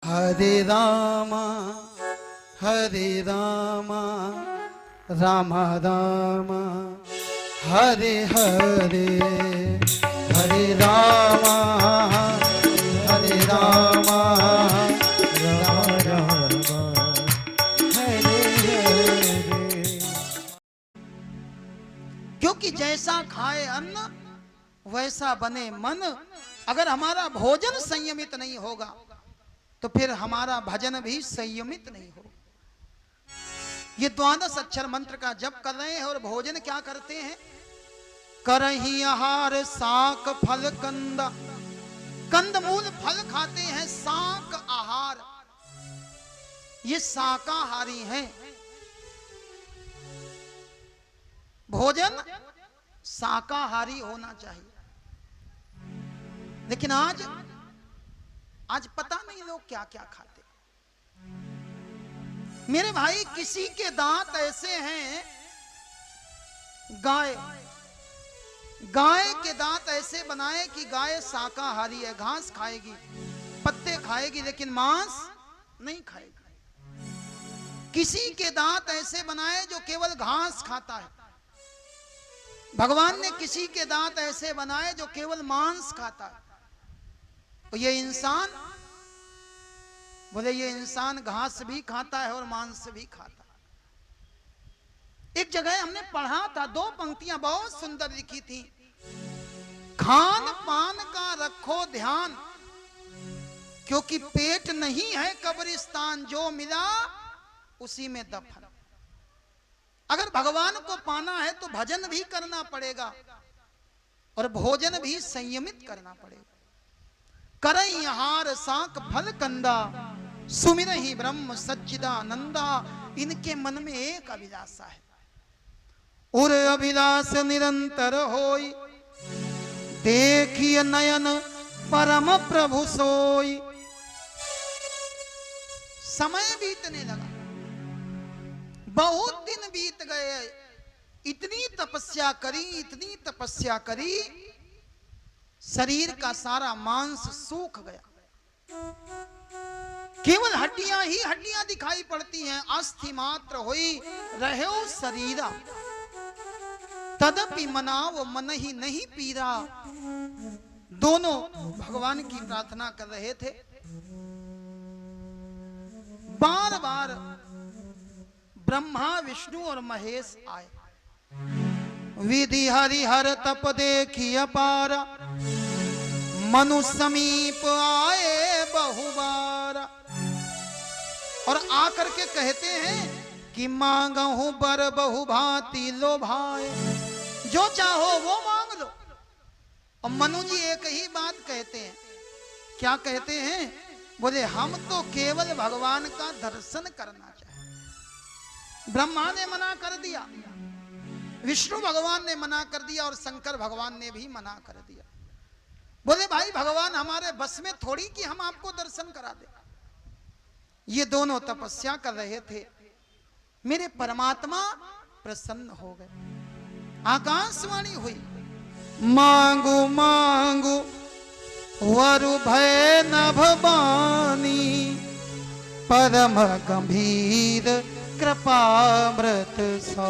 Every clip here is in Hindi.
हरे रामा राम राम हरे हरे, हरे रामा राम राम हरे हरे। क्योंकि जैसा खाए अन्न वैसा बने मन। अगर हमारा भोजन संयमित नहीं होगा तो फिर हमारा भजन भी संयमित नहीं होगा। ये द्वादश अक्षर मंत्र का जप कर रहे हैं और भोजन क्या करते हैं? करही आहार साक फल कंदा, कंदमूल फल खाते हैं। साक आहार, ये शाकाहारी हैं। भोजन शाकाहारी होना चाहिए। लेकिन आज पता नहीं लोग क्या क्या खाते। मेरे भाई, किसी के दांत ऐसे हैं, गाय के दांत ऐसे बनाए कि गाय शाकाहारी है, घास खाएगी, पत्ते खाएगी, लेकिन मांस नहीं खाएगी। किसी के दांत ऐसे बनाए जो केवल घास खाता है। भगवान ने किसी के दांत ऐसे बनाए जो केवल मांस खाता है। तो ये इंसान, बोले ये इंसान घास भी खाता है और मांस भी खाता है। एक जगह हमने पढ़ा था, दो पंक्तियां बहुत सुंदर लिखी थी। खान पान का रखो ध्यान, क्योंकि पेट नहीं है कब्रिस्तान, जो मिला उसी में दफन। अगर भगवान को पाना है तो भजन भी करना पड़ेगा और भोजन भी संयमित करना पड़ेगा। करई आहार साक फल कंदा, सुमिरहि ब्रह्म सच्चिदानंदा। इनके मन में एक अभिलाषा है, और अभिलाष निरंतर होई, देखिए नयन परम प्रभु सोई। समय बीतने लगा, बहुत दिन बीत गए। इतनी तपस्या करी, शरीर का सारा मांस सूख गया। केवल हड्डियां ही हड्डियां दिखाई पड़ती हैं। अस्थि मात्र हुई रहो शरीरा, तदपि मनाव मन ही नहीं पीरा। दोनों भगवान की प्रार्थना कर रहे थे। बार बार ब्रह्मा विष्णु और महेश आए। विधि हरिहर तप देखी अपार, मनु समीप आए बहुबार। और आकर के कहते हैं कि मांगहूं बर बहु भांति लोभाए, जो चाहो वो मांग लो। और मनु जी एक ही बात कहते हैं। क्या कहते हैं? बोले हम तो केवल भगवान का दर्शन करना चाहते। ब्रह्मा ने मना कर दिया, विष्णु भगवान ने मना कर दिया और शंकर भगवान ने भी मना कर दिया। बोले भाई, भगवान हमारे बस में थोड़ी कि हम आपको दर्शन करा दे। ये दोनों तपस्या कर रहे थे। मेरे परमात्मा प्रसन्न हो गए। आकाशवाणी हुई, मांगू मांगू वरु भय नभवानी, परम गंभीर कृपामृत सा।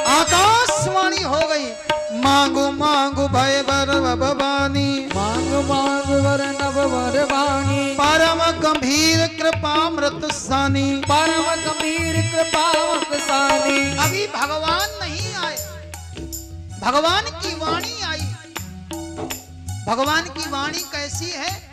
आकाशवाणी हो गई, मांगो मांगो भय वर भवानी, मांगो मांगो वर नभ वर वाणी, परम गंभीर कृपामृत सानी, परम गंभीर कृपामृत सानी। अभी भगवान नहीं आए, भगवान की वाणी आई। भगवान की वाणी कैसी है?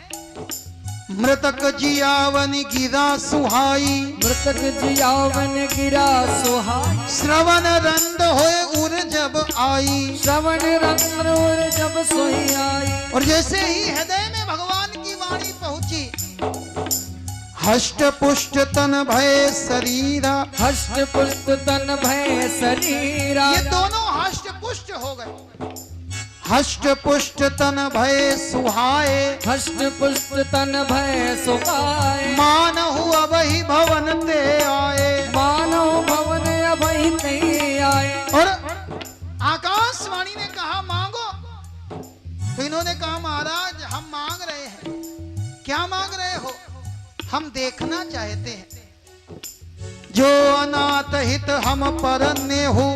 मृतक जियावन गिरा सुहाई, मृतक जियावन गिरा सुहाई, श्रवण रंद होए उर जब आई, श्रवण रंग उर जब सोई आई। और जैसे ही हृदय में भगवान की वाणी पहुंची, हष्ट पुष्ट तन भय शरीरा, हष्ट पुष्ट तन भय शरीरा। ये दोनों हष्ट पुष्ट हो गए। हष्ट पुष्ट तन भय सुहाए, हष्ट पुष्ट तन भय सुखाए, मानहु अबहि भवन ते आए, मानव भवन उन्होंने कहा महाराज हम मांग रहे हैं। क्या मांग रहे हो? हम देखना चाहते हैं। जो अनाथ हित हम परने हो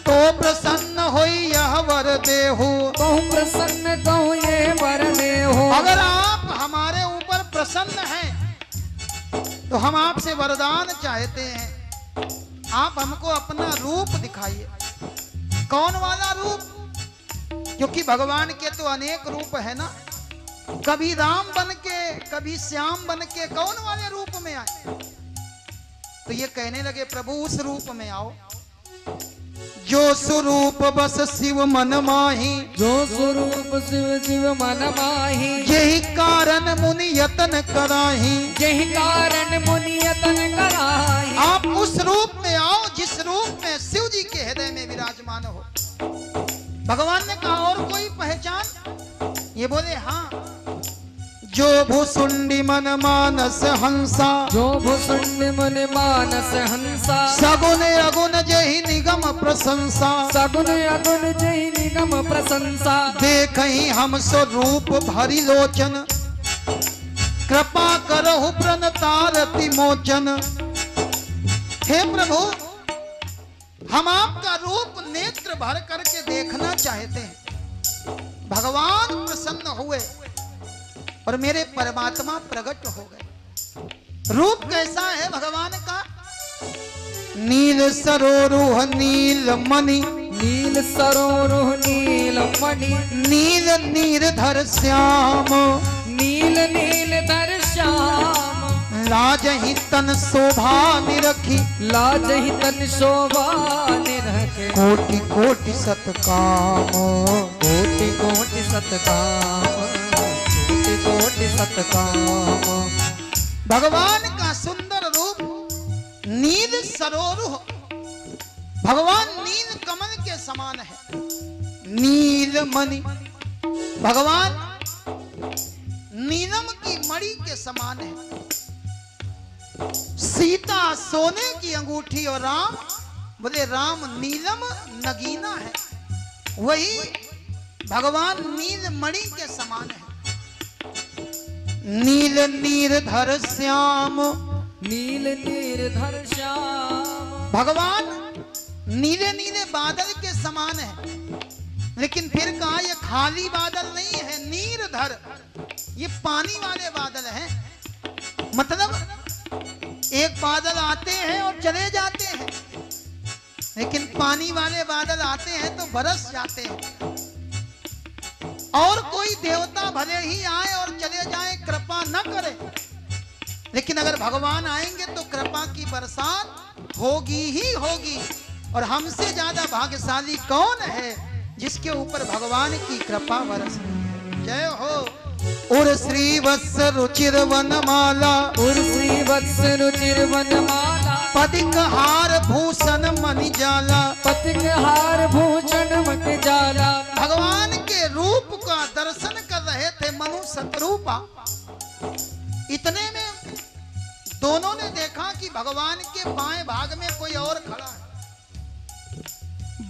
तो प्रसन्न होई यह वर देहु। कहूँ प्रसन्न कहूँ ये वर देहु। अगर आप हमारे ऊपर प्रसन्न हैं तो हम आपसे वरदान चाहते हैं। आप हमको अपना रूप दिखाइए। कौन वाला रूप? क्योंकि भगवान के तो अनेक रूप है ना। कभी राम बन के, कभी श्याम बन के, कौन वाले रूप में आए? तो ये कहने लगे प्रभु उस रूप में आओ जो स्वरूप बस शिव मन माही। जो स्वरूप शिव शिव मन माही। यही कारण मुनि यतन कराही। यही कारण मुनि यतन कराही। आप उस रूप में आओ जिस रूप में शिव जी के हृदय में विराजमान हो। भगवान ने कहा और कोई पहचान? ये बोले हाँ। जो भूसुंडी मन मानस हंसा। जो भूसुंडी मन मानस हंसा। सगुन अगुन जहि निगम प्रशंसा। सगुन अगुन जहि निगम प्रशंसा। देखहि हम स्वरूप भरी लोचन। कृपा करहु प्रणतारति मोचन। हे प्रभु हम आपका रूप नेत्र भर करके देखना चाहते हैं। भगवान प्रसन्न हुए और मेरे परमात्मा प्रकट हो गए। रूप कैसा है भगवान का? नील सरोरुह नील मणि। नील सरोरुह नील मणि। नील नीरधर श्याम। नील नीलधर श्याम। लाजहि तन शोभा निरखी। लाजहि तन शोभा निरखी। कोटि कोटि सतकाम। कोटि कोटि सतकाम। कोटि कोटि सतकाम। भगवान का सुंदर रूप नील सरोरुह। भगवान नील कमल के समान है। नील मणि भगवान नीलम की मणि के समान है। सीता सोने की अंगूठी और राम बोले राम नीलम नगीना है। वही भगवान नील मणि के समान है। नील नीरधर श्याम। नील नीरधर श्याम। भगवान नीले नीले बादल के समान है। लेकिन फिर कहा यह खाली बादल नहीं है। नीरधर ये पानी वाले बादल हैं। मतलब एक बादल आते हैं और चले जाते हैं, लेकिन पानी वाले बादल आते हैं तो बरस जाते हैं। और कोई देवता भले ही आए और चले जाए, कृपा न करे, लेकिन अगर भगवान आएंगे तो कृपा की बरसात होगी ही होगी। और हमसे ज्यादा भाग्यशाली कौन है जिसके ऊपर भगवान की कृपा बरस। जय हो। उर श्री वत्स रुचिर वनमाला। उर श्री वत्स रुचिर वनमाला। पदिक हार भूषण मणि जाला। पदिक हार भूषण मणि जाला। भगवान के रूप का दर्शन कर रहे थे मनु शत्रुपा। इतने में दोनों ने देखा कि भगवान के बाएं भाग में कोई और खड़ा है।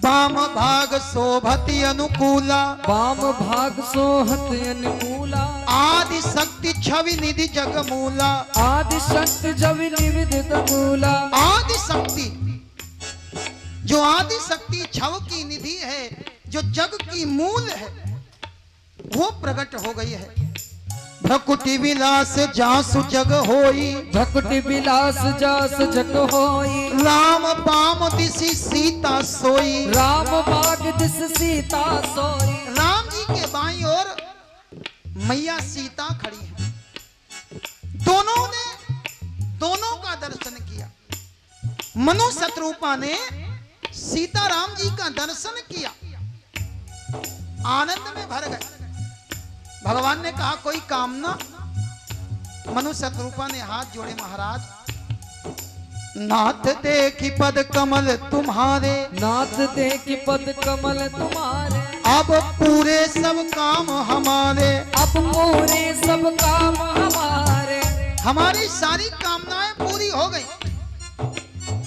वाम भाग शोभति अनुकूला। वाम भाग शोभति अनुकूला। आदि शक्ति छवि निधि जगमूला। आदि शक्ति छवि निधि जगमूला। आदि शक्ति जो आदि शक्ति छव की निधि है, जो जग की मूल है, वो प्रकट हो गई है। भ्रकुटि विलास जासु जग होई। भ्रकुटि विलास जास जग होई। राम बाम दिशि सीता सोई। राम बाग दिस सीता सोई। राम जी के बाईं ओर मैया सीता खड़ी है। दोनों ने दोनों का दर्शन किया। मनु शत्रुपा ने सीताराम जी का दर्शन किया, आनंद में भर गए। भगवान ने कहा कोई कामना? मनु शत्रुपा ने हाथ जोड़े, महाराज नाथ देखी पद कमल तुम्हारे। नाथ देखी पद कमल तुम्हारे। अब पूरे सब काम हमारे। अब पूरे सब काम हमारे। हमारी सारी कामनाएं पूरी हो गई,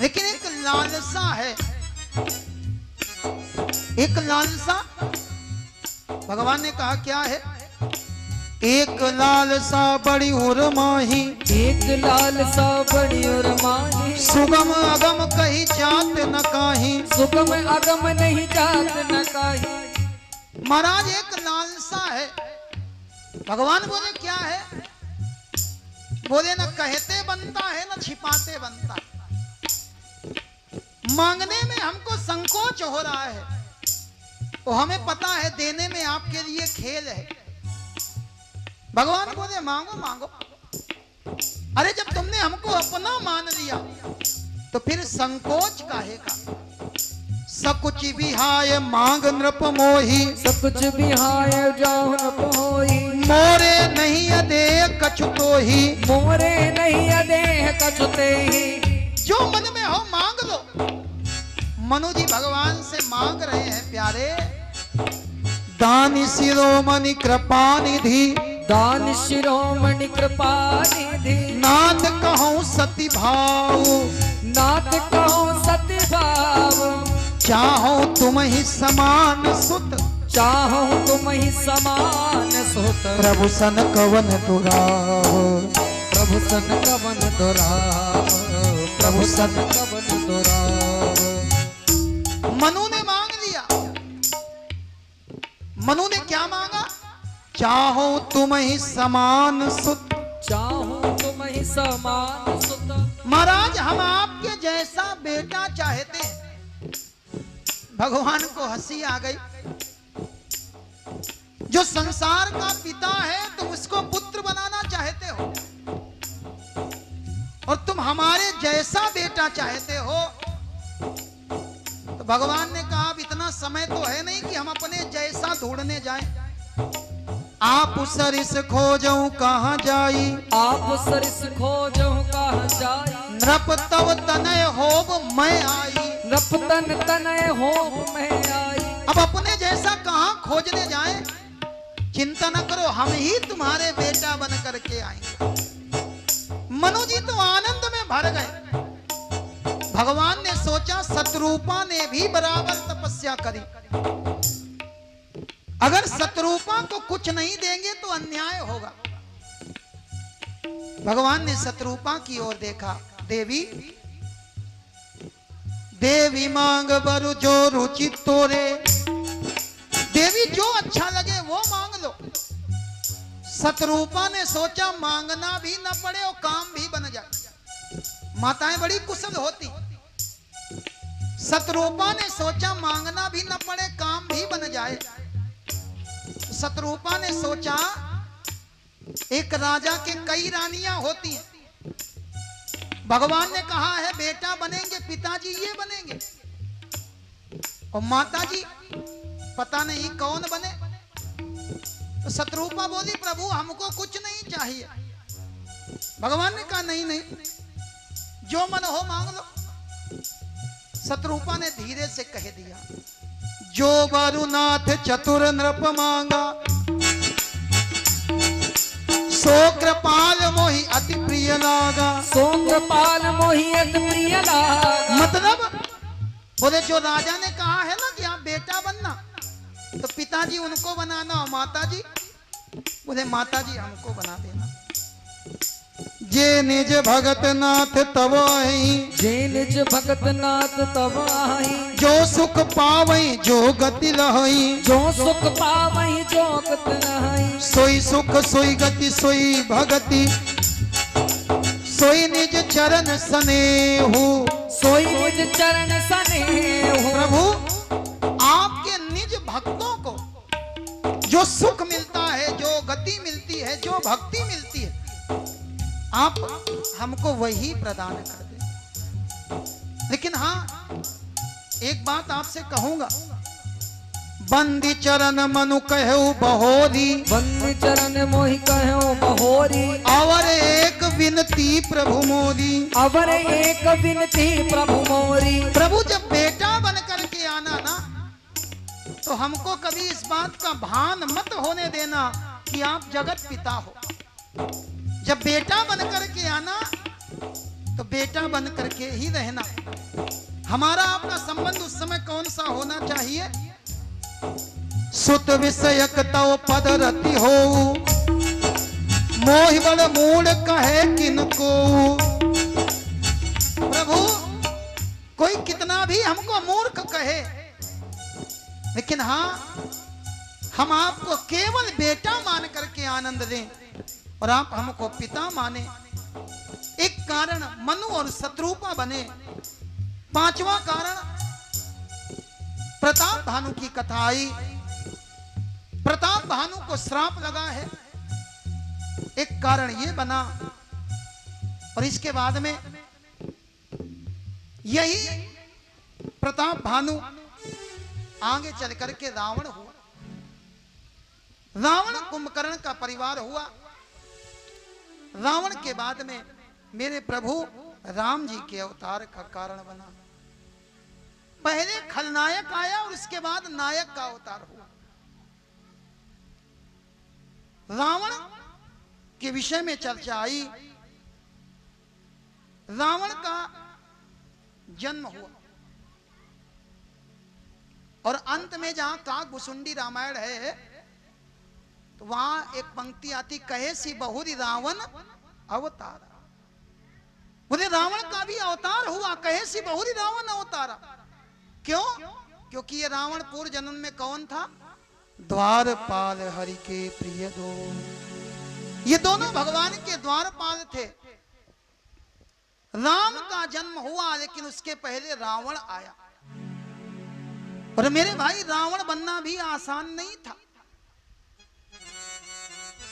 लेकिन एक लालसा है। एक लालसा भगवान ने कहा क्या है? एक लाल सा बड़ी उर माही, एक लाल सा बड़ी और माही, सुगम अगम कहीं जात न काही। सुगम अगम नहीं जात न काही। महाराज एक लालसा है। भगवान बोले क्या है? बोले न कहते बनता है न छिपाते बनता है। मांगने में हमको संकोच हो रहा है, तो हमें पता है देने में आपके लिए खेल है। भगवान बोले मांगो मांगो। अरे जब तुमने हमको अपना मान लिया तो फिर संकोच काहे का? सकुच विहाय मांग नृप मोही, सकुच विहाय जाहु नृप होई। मोरे नहीं अदेह कछु तोही, मोरे नहीं अदेह कछु तेहि। जो मन में हो मांग लो। मनु जी भगवान से मांग रहे हैं प्यारे। दानी शिरोमणि कृपा निधि, दान शिरोमणि कृपा निधि। नाथ कहूँ सती भाव, नाथ कहूँ सति भाव। चाहो तुम ही समान सुत, चाहो तुम ही समान सुत। प्रभु सन कवन दुराव, प्रभु सन कवन दुराव, प्रभु सन कवन दुराव। मनु ने मांग लिया। मनु ने क्या मांगा? चाहो तुम ही समान सुत। चाहो तुम ही समान सुत। महाराज हम आपके जैसा बेटा चाहते हैं। भगवान को हंसी आ गई। जो संसार का पिता है तुम उसको पुत्र बनाना चाहते हो, और तुम हमारे जैसा बेटा चाहते हो। तो भगवान ने कहा अब इतना समय तो है नहीं कि हम अपने जैसा ढूंढने जाएं। आप सरिस खोजो कहाँ जाई, आप सरिस खोजो कहाँ जाई। नृप तव तनय होब मैं आई, नृप तन तनय होब मैं आई। अब अपने जैसा कहाँ खोजने जाएं? चिंता न करो, हम ही तुम्हारे बेटा बन करके आएंगे। मनु जी तो आनंद में भर गए। भगवान ने सोचा शत्रुपा ने भी बराबर तपस्या करी। अगर शत्रुपा को कुछ नहीं देंगे तो अन्याय होगा। भगवान ने शत्रुपा की ओर देखा। देवी देवी मांग बरु जो रुचि तोरे, देवी जो अच्छा लगे वो मांग लो। शत्रुपा ने सोचा मांगना भी न पड़े और काम भी बन जाए। माताएं बड़ी कुशल होती। शत्रुपा ने सोचा मांगना भी न पड़े काम भी बन जाए। शत्रुपा ने सोचा एक राजा के कई रानियां होती हैं। भगवान ने कहा है बेटा बनेंगे पिताजी ये बनेंगे, और माताजी पता नहीं कौन बने। तो शत्रुपा बोली प्रभु हमको कुछ नहीं चाहिए। भगवान ने कहा नहीं नहीं, जो मन हो मांग लो। शत्रुपा ने धीरे से कह दिया जो वरुनाथ चतुर नृप मांगा, सो कृपाल मोहि अति प्रिय लागा। सो कृपाल मोहि अति प्रिय लागा। मतलब बोले जो राजा ने कहा है ना कि आप बेटा बनना, तो पिताजी उनको बनाना और माताजी बोले माताजी हमको बना देना। जे निज भगत नाथ तब आई, जे निज भगत नाथ तब आई। जो सुख पावई जो गति लहई, जो सुख पावई जो गति लहई। सोई सुख सोई गति सोई भगति, सोई निज चरण स्नेहु। सोई निज चरण स्नेहु। प्रभु आपके निज भक्तों को जो सुख मिलता है, जो गति मिलती है, जो भक्ति मिलती है, आप हमको वही प्रदान कर दे। लेकिन हाँ एक बात आपसे कहूंगा, बंदी चरण मनु कहु बहोरी, बंदी चरण मोहि कहु बहोरी। और एक विनती प्रभु मोरी, अवर एक विनती प्रभु मोरी। प्रभु जब बेटा बन करके आना ना, तो हमको कभी इस बात का भान मत होने देना कि आप जगत पिता हो। जब बेटा बन करके आना तो बेटा बन करके ही रहना। हमारा आपका संबंध उस समय कौन सा होना चाहिए? सुत विषयक तव पद रति हो, मोहि बड़ मूड कहे किनको। प्रभु कोई कितना भी हमको मूर्ख कहे, लेकिन हाँ हम आपको केवल बेटा मान करके आनंद दें और आप हमको पिता माने। एक कारण मनु और शत्रुपा बने। पांचवा कारण प्रताप भानु की कथा आई। प्रताप भानु को श्राप लगा है, एक कारण ये बना। और इसके बाद में यही प्रताप भानु आगे चल करके रावण हुआ। रावण कुंभकर्ण का परिवार हुआ। रावण के बाद में मेरे प्रभु राम जी के अवतार का कारण बना। पहले खलनायक आया और उसके बाद नायक का अवतार हुआ। रावण के विषय में चर्चा आई। रावण का जन्म हुआ और अंत में जहां काकभुसुंडी रामायण है तो वहां एक पंक्ति आती, कहे सी बहुरी रावण अवतार। बोले रावण का भी अवतार हुआ, कहे सी बहुरी रावण अवतारा। क्यों? क्योंकि ये रावण पूर्व जन्म में कौन था? द्वारपाल हरि के प्रिय दो। ये दोनों भगवान के द्वारपाल थे। राम का जन्म हुआ लेकिन उसके पहले रावण आया। और मेरे भाई रावण बनना भी आसान नहीं था।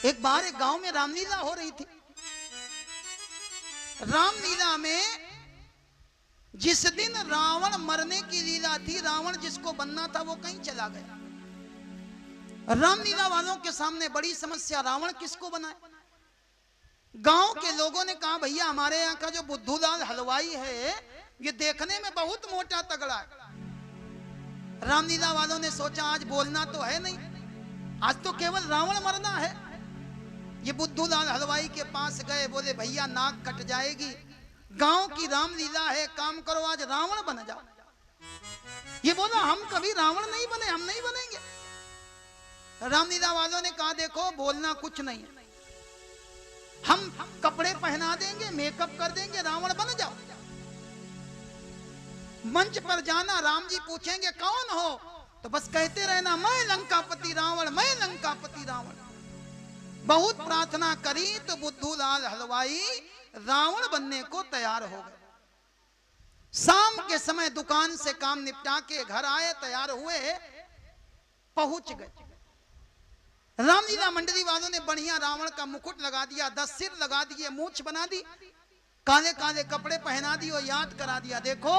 एक बार एक गांव में रामलीला हो रही थी। रामलीला में जिस दिन रावण मरने की लीला थी, रावण जिसको बनना था वो कहीं चला गया। रामलीला वालों के सामने बड़ी समस्या, रावण किसको बनाए? गांव के लोगों ने कहा भैया हमारे यहाँ का जो बुद्धूलाल हलवाई है ये देखने में बहुत मोटा तगड़ा है। रामलीला वालों ने सोचा आज बोलना तो है नहीं, आज तो केवल रावण मरना है। ये बुद्धूलाल हलवाई के पास गए, बोले भैया नाक कट जाएगी, गांव की रामलीला है, काम करो आज रावण बन जाओ। ये बोला हम कभी रावण नहीं बने, हम नहीं बनेंगे। रामलीला वालों ने कहा देखो बोलना कुछ नहीं है, हम कपड़े पहना देंगे, मेकअप कर देंगे, रावण बन जाओ। मंच पर जाना, राम जी पूछेंगे कौन हो, तो बस कहते रहना मैं लंकापति रावण, मैं लंकापति रावण। बहुत प्रार्थना करी तो बुद्धूलाल हलवाई रावण बनने को तैयार हो गए। शाम के समय दुकान से काम निपटा के घर आए, तैयार हुए, पहुंच गए। रामलीला मंडली वालों ने बढ़िया रावण का मुकुट लगा दिया, 10 सिर लगा दिए, मूंछ बना दी, काले काले कपड़े पहना दिए और याद करा दिया देखो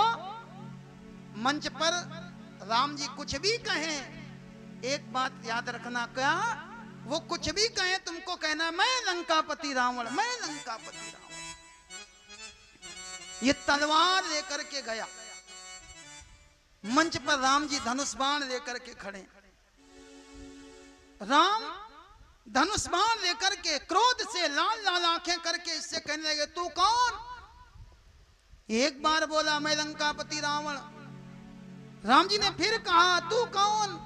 मंच पर राम जी कुछ भी कहें, एक बात याद रखना, क्या वो कुछ भी कहें तुमको कहना मैं लंकापति रावण, मैं लंकापति रावण। ये तलवार लेकर के गया। मंच पर राम जी धनुष बाण लेकर के खड़े। राम धनुष बाण लेकर के क्रोध से लाल लाल आंखें करके इससे कहने लगे तू कौन? एक बार बोला मैं लंकापति रावण। राम जी ने फिर कहा तू कौन?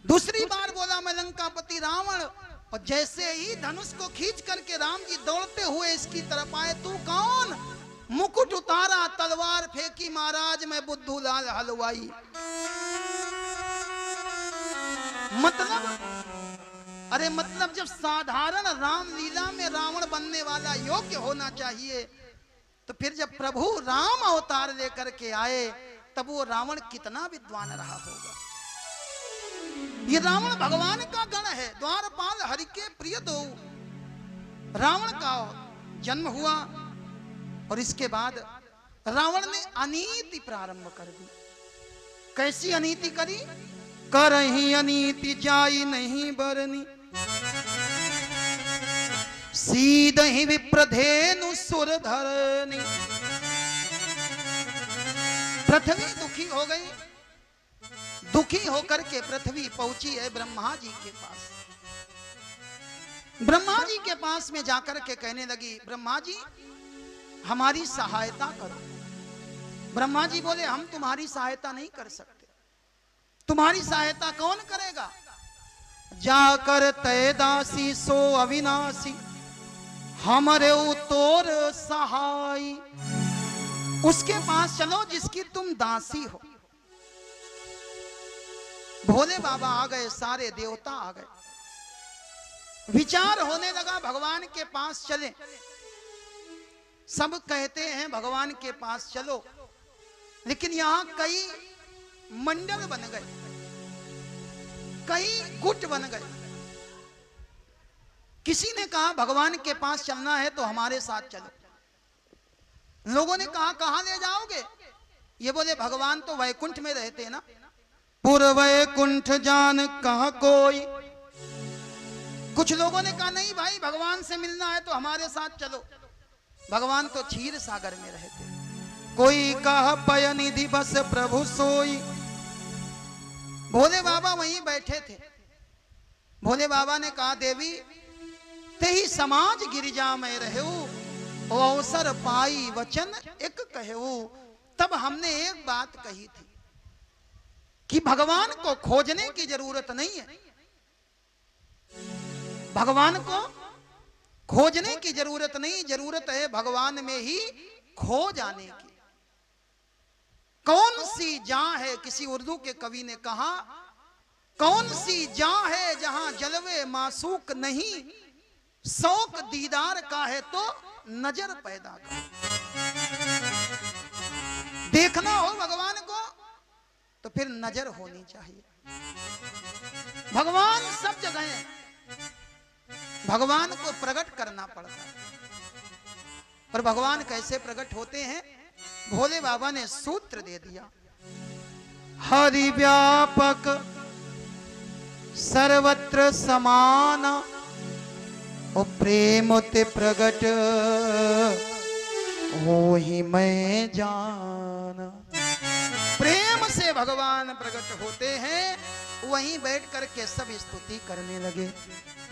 दूसरी बार बोला मैं लंकापति रावण। और जैसे ही धनुष को खींच करके राम जी दौड़ते हुए इसकी तरफ आए, तू कौन? मुकुट उतारा, तलवार फेंकी, महाराज मैं बुद्धूलाल हलवाई। मतलब जब साधारण रामलीला में रावण बनने वाला योग्य होना चाहिए, तो फिर जब प्रभु राम अवतार लेकर के आए तब वो रावण कितना विद्वान रहा होगा। ये रावण भगवान का गण है, द्वारपाल हरि के प्रिय दो। रावण का जन्म हुआ और इसके बाद रावण ने अनीति प्रारंभ कर दी। कैसी अनीति करी? करही अनीति जाई नहीं बरनी, सीधहि विप्रधेनु सुर धरनी। पृथ्वी दुखी हो गई। दुखी होकर के पृथ्वी पहुंची है ब्रह्मा जी के पास। ब्रह्मा जी के पास में जाकर के कहने लगी ब्रह्मा जी हमारी सहायता करो। ब्रह्मा जी बोले हम तुम्हारी सहायता नहीं कर सकते, तुम्हारी सहायता कौन करेगा? जाकर तय दासी सो अविनाशी, हमरे तोर सहाय। उसके पास चलो जिसकी तुम दासी हो। भोले बाबा आ गए, सारे देवता आ गए। विचार होने लगा भगवान के पास चले। सब कहते हैं भगवान के पास चलो, लेकिन यहां कई मंडल बन गए, कई गुट बन गए। किसी ने कहा भगवान के पास चलना है तो हमारे साथ चलो। लोगों ने कहा कहां ले जाओगे? ये बोले भगवान तो वैकुंठ में रहते हैं ना। पूर्व वैकुंठ जान कहां कोई। कुछ लोगों ने कहा नहीं भाई, भगवान से मिलना है तो हमारे साथ चलो, भगवान तो क्षीर सागर में रहते। कोई कहा पय निधि बस प्रभु सोई। भोले बाबा वहीं बैठे थे। भोले बाबा ने कहा देवी ते ही समाज गिरिजा में रहू, अवसर पाई वचन एक कहू। तब हमने एक बात कही थी कि भगवान को खोजने की जरूरत नहीं है, भगवान को खोजने की जरूरत नहीं, जरूरत है भगवान में ही खो जाने की। कौन सी जहां है, किसी उर्दू के कवि ने कहा, कौन सी जहां है जहां जलवे मासूक नहीं, शौक दीदार का है तो नजर पैदा कर। देखना हो भगवान को तो फिर नजर होनी चाहिए। भगवान सब जगह है, भगवान को प्रकट करना पड़ता है। पर भगवान कैसे प्रकट होते हैं? भोले बाबा ने सूत्र दे दिया, हरि व्यापक सर्वत्र समान, और प्रेम ते प्रगट हो ही मैं जान। प्रेम से भगवान प्रकट होते हैं। वहीं बैठ करके सब स्तुति करने लगे।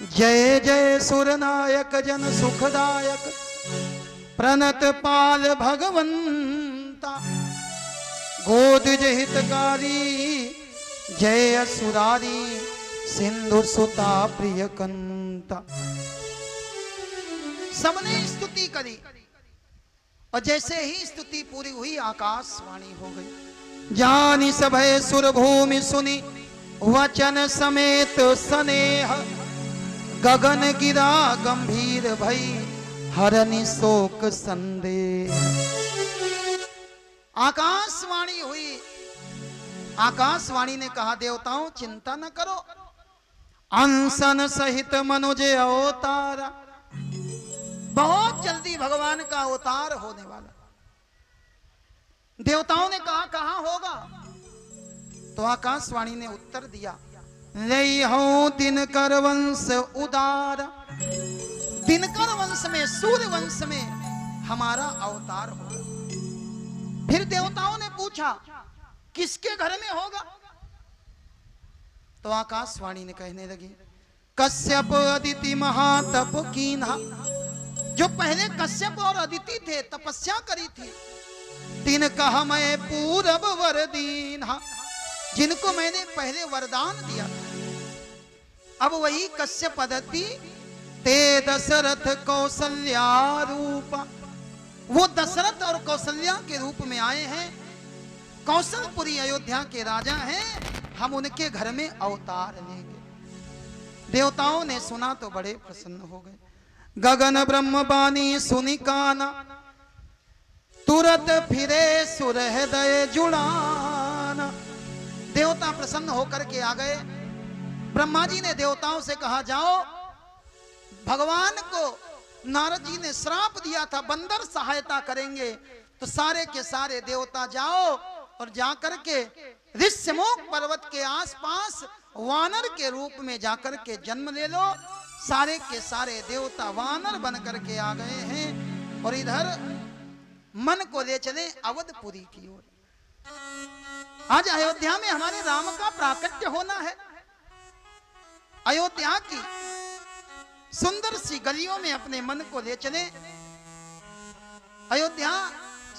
जय जय सुरनायक जन सुखदायक, प्रणत पाल भगवंता, गोद हितकारी, जय असुरारी, सिंधु सुता प्रिय कंता। सबने स्तुति करी और जैसे ही स्तुति पूरी हुई आकाशवाणी हो गई। जानी सभय सुर भूमि सुनी, वचन समेत स्नेह, गगन गिरा गंभीर भई, हरनि शोक संदेह। आकाशवाणी हुई। आकाशवाणी ने कहा देवताओं चिंता न करो, अनशन सहित मनुज अवतारा। बहुत जल्दी भगवान का अवतार होने वाला। देवताओं ने कहा कहां होगा? तो आकाशवाणी ने उत्तर दिया, ले हूं दिनकर वंश उदार। दिनकर वंश में, सूर्य वंश में हमारा अवतार होगा। फिर देवताओं ने पूछा किसके घर में होगा? तो आकाशवाणी ने कहने लगी, कश्यप अदिति महातप कीन्हा। जो पहले कश्यप और अदिति थे, तपस्या करी थी, तिन कहा मैं पूरब वर दीन्हा, जिनको मैंने पहले वरदान दिया था। अब वही कश्यप अदिति ते दशरथ कौशल्या रूपा, वो दशरथ और कौशल्या के रूप में आए हैं। कौशलपुरी अयोध्या के राजा हैं, हम उनके घर में अवतार लेंगे। देवताओं ने सुना तो बड़े प्रसन्न हो गए। गगन ब्रह्म बानी सुनि काना, तुरत फिरे सुर हृदय जुड़ाना। देवता प्रसन्न होकर के आ गए। ब्रह्मा जी ने देवताओं से कहा जाओ, भगवान को नारद जी ने श्राप दिया था बंदर सहायता करेंगे, तो सारे के सारे देवता जाओ और जाकर के ऋष्यमुख पर्वत के आसपास वानर के रूप में जाकर के जन्म ले लो। सारे के सारे देवता वानर बन करके आ गए हैं और इधर मन को ले चले अवधपुरी की ओर। आज अयोध्या में हमारे राम का प्राकट्य होना है। अयोध्या की सुंदर सी गलियों में अपने मन को ले चले। अयोध्या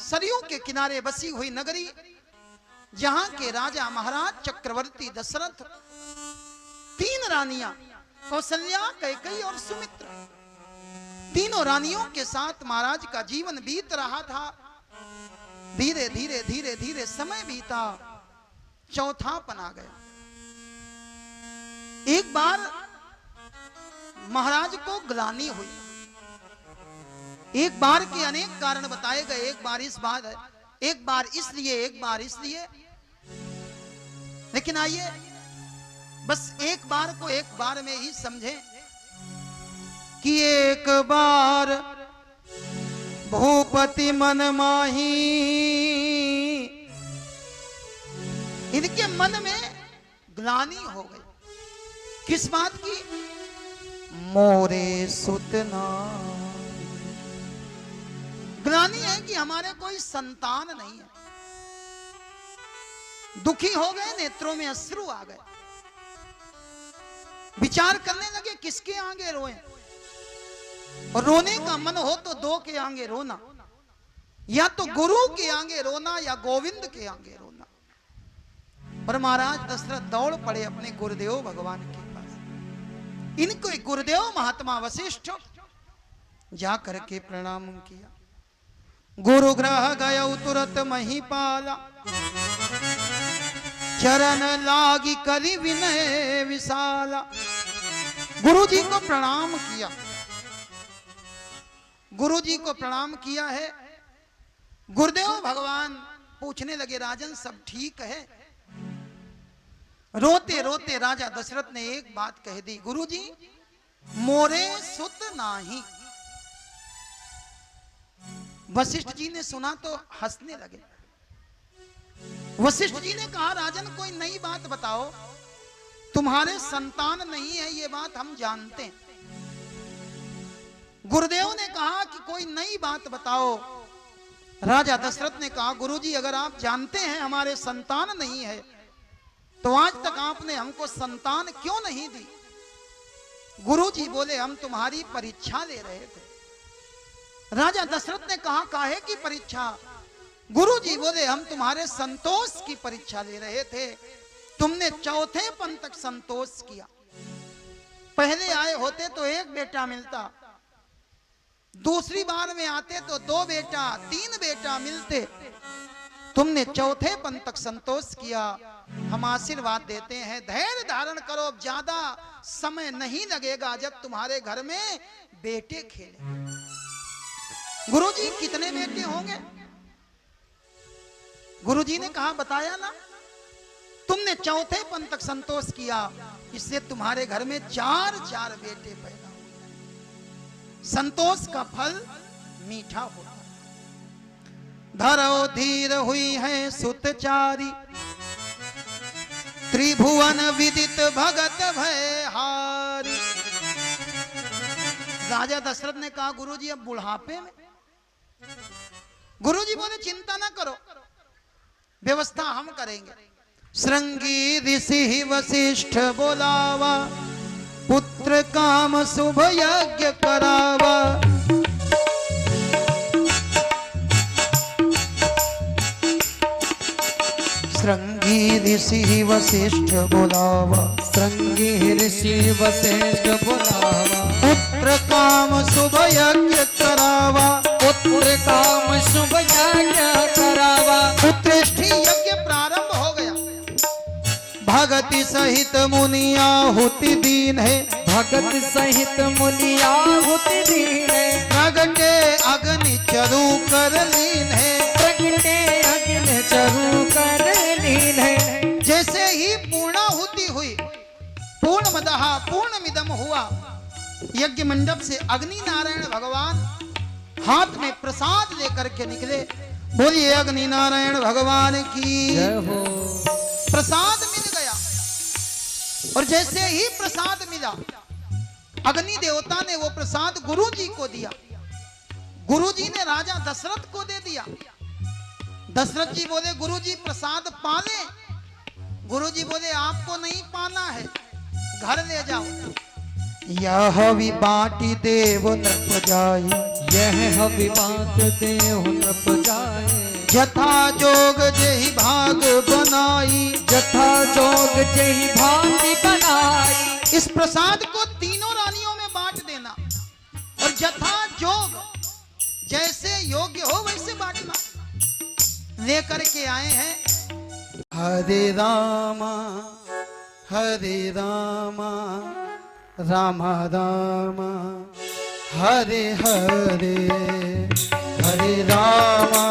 सरयू के किनारे बसी हुई नगरी, जहां के राजा महाराज चक्रवर्ती दशरथ, 3 रानियां कौशल्या, कैकेयी और सुमित्रा, तीनों रानियों के साथ महाराज का जीवन बीत रहा था। धीरे धीरे धीरे धीरे समय बीता, चौथापन आ गया। एक बार महाराज को ग्लानि हुई। एक बार के अनेक कारण बताए गए, एक बार इस बात, एक बार इसलिए, एक बार इसलिए। लेकिन आइए बस एक बार को एक बार में ही समझें कि एक बार भूपति मन माही, इनके मन में ग्लानि हो गई। किस बात की? मोरे सुतना। ग्लानि है कि हमारे कोई संतान नहीं है। दुखी हो गए, नेत्रों में अश्रु आ गए। विचार करने लगे किसके आगे रोए, और रोने का मन हो तो 2 के आगे रोना, या तो गुरु के आगे रोना या गोविंद के आगे रोना। और महाराज दशरथ दौड़ पड़े अपने गुरुदेव भगवान के पास। इनको एक गुरुदेव महात्मा वशिष्ठ जा करके प्रणाम किया। गुरु ग्रह गया तुरंत महीपाला, चरण लागी करी विनय विशाला। गुरु जी को प्रणाम किया, गुरु जी को प्रणाम किया है। गुरुदेव भगवान पूछने लगे, राजन सब ठीक है? रोते रोते राजा दशरथ ने एक बात कह दी, गुरु जी मोरे सुत नाही। वशिष्ठ जी ने सुना तो हंसने लगे। वशिष्ठ जी ने कहा, राजन कोई नई बात बताओ, तुम्हारे संतान नहीं है ये बात हम जानते हैं। गुरुदेव ने कहा कि कोई नई बात बताओ। राजा दशरथ ने कहा, गुरुजी अगर आप जानते हैं हमारे संतान नहीं है तो आज तक आपने हमको संतान क्यों नहीं दी? गुरुजी बोले, हम तुम्हारी परीक्षा ले रहे थे। राजा दशरथ ने कहा, काहे की परीक्षा? गुरुजी बोले, हम तुम्हारे संतोष की परीक्षा ले रहे थे। तुमने चौथे पन तक संतोष किया। पहले आए होते तो 1 बेटा मिलता, दूसरी बार में आते तो 2 बेटा, 3 बेटा मिलते। तुमने चौथे पन तक संतोष किया। हम आशीर्वाद देते हैं, धैर्य धारण करो, ज्यादा समय नहीं लगेगा जब तुम्हारे घर में बेटे खेले। गुरुजी कितने बेटे होंगे? गुरुजी ने कहा, बताया ना, तुमने चौथे पन तक संतोष किया, इससे तुम्हारे घर में 4 बेटे पैदा हुए। संतोष का फल मीठा होता है। धरो धीर हुई है सुतचारी, त्रिभुवन विदित भगत भयहारी। राजा दशरथ ने कहा, गुरुजी अब बुढ़ापे में? गुरुजी बोले, चिंता ना करो, व्यवस्था हम करेंगे। श्रृंगी ऋषि वशिष्ठ बोलावा, पुत्र काम शुभ यज्ञ करावा। श्रृंगी ऋषि वशिष्ठ बोलावा, श्रृंगी ऋषि वशिष्ठ बोलावा, पुत्र काम शुभ यज्ञ करावा। पुत्र काम शुभ यज्ञ करावा। उत्कृष्टि यज्ञ प्रारंभ हो गया। भगति सहित मुनिया हुति दीन है, भगत सहित मुनिया हुति दीन है। प्रगटे अग्नि चरु कर लीन है, प्रगटे अग्नि चरु कर लीन है। जैसे ही पूर्णाहुति हुई, पूर्णमदः पूर्णमिदं हुआ, यज्ञ मंडप से अग्नि नारायण भगवान हाथ में प्रसाद लेकर के निकले। बोलिए अग्नि नारायण भगवान की जय हो। प्रसाद मिल गया, और जैसे ही प्रसाद मिला, अग्नि देवता ने वो प्रसाद गुरु जी को दिया। गुरु जी ने राजा दशरथ को दे दिया। दशरथ जी बोले, गुरु जी प्रसाद पाले। गुरु जी बोले, आपको नहीं पाना है, घर ले जाओ। यह विबाटी देव नृप जाई, यह विवाद देव नृप जाए। यथा जोग जेहि भाग बन जथा जोग जही भांति बनाई। इस प्रसाद को तीनों रानियों में बांट देना और जथा जोग जैसे योग्य हो वैसे बांटना। लेकर के आए हैं हरे रामा राम राम हरे हरे, हरे रामा